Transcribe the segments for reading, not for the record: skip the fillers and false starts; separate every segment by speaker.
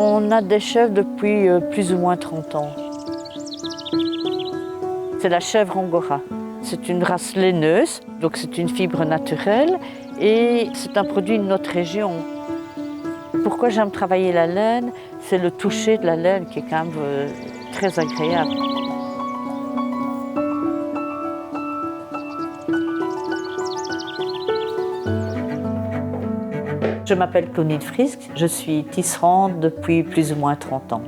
Speaker 1: On a des chèvres depuis plus ou moins 30 ans. C'est la chèvre angora. C'est une race laineuse, donc c'est une fibre naturelle et c'est un produit de notre région. Pourquoi j'aime travailler la laine? C'est le toucher de la laine qui est quand même très agréable. Je m'appelle Clotilde Frisk, je suis tisserande depuis plus ou moins 30 ans.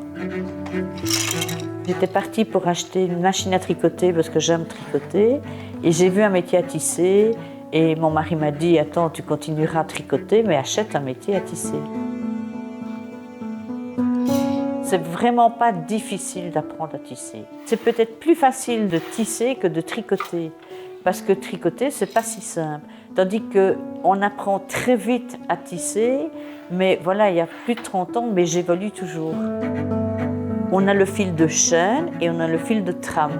Speaker 1: J'étais partie pour acheter une machine à tricoter parce que j'aime tricoter et j'ai vu un métier à tisser et mon mari m'a dit « Attends, tu continueras à tricoter mais achète un métier à tisser ». C'est vraiment pas difficile d'apprendre à tisser. C'est peut-être plus facile de tisser que de tricoter parce que tricoter, c'est pas si simple. Tandis qu'on apprend très vite à tisser, mais voilà, il y a plus de 30 ans, mais j'évolue toujours. On a le fil de chêne et on a le fil de trame.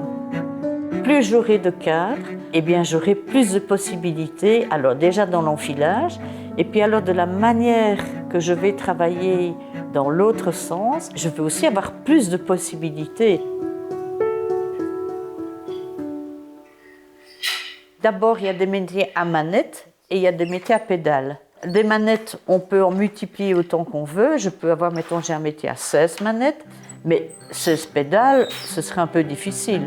Speaker 1: Plus j'aurai de cadres, eh bien j'aurai plus de possibilités, alors déjà dans l'enfilage, et puis alors de la manière que je vais travailler dans l'autre sens, je vais aussi avoir plus de possibilités. D'abord, il y a des métiers à manette et il y a des métiers à pédale. Des manettes, on peut en multiplier autant qu'on veut. Je peux avoir, mettons, j'ai un métier à 16 manettes, mais 16 pédales, ce serait un peu difficile.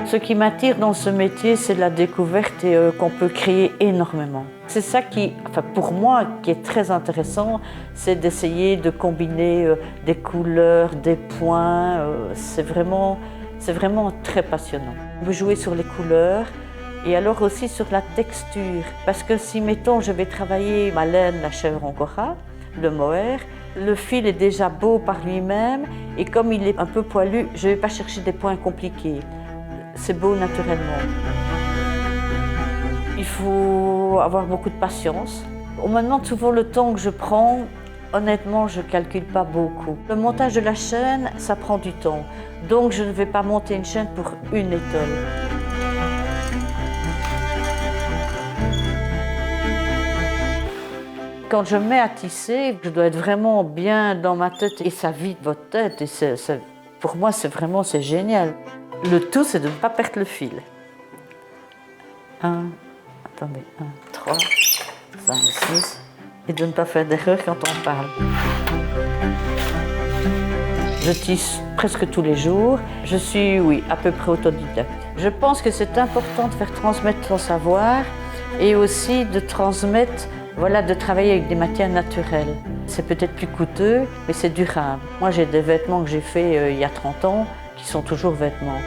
Speaker 1: Ce qui m'attire dans ce métier, c'est la découverte et qu'on peut créer énormément. C'est ça qui, enfin pour moi, qui est très intéressant, c'est d'essayer de combiner des couleurs, des points. C'est vraiment très passionnant. On peut jouer sur les couleurs et alors aussi sur la texture. Parce que si, mettons, je vais travailler ma laine, la chèvre angora, le mohair, le fil est déjà beau par lui-même et comme il est un peu poilu, je ne vais pas chercher des points compliqués. C'est beau naturellement. Il faut avoir beaucoup de patience. On me demande souvent le temps que je prends. Honnêtement, je ne calcule pas beaucoup. Le montage de la chaîne, ça prend du temps. Donc, je ne vais pas monter une chaîne pour une étole. Quand je mets à tisser, je dois être vraiment bien dans ma tête et ça vide votre tête. Et pour moi, c'est génial. Le tout, c'est de ne pas perdre le fil. 1, 3, 5, 6. Et de ne pas faire d'erreur quand on parle. Je tisse presque tous les jours. Je suis, oui, à peu près autodidacte. Je pense que c'est important de faire transmettre son savoir et aussi de transmettre, voilà, de travailler avec des matières naturelles. C'est peut-être plus coûteux, mais c'est durable. Moi, j'ai des vêtements que j'ai faits il y a 30 ans qui sont toujours vêtements.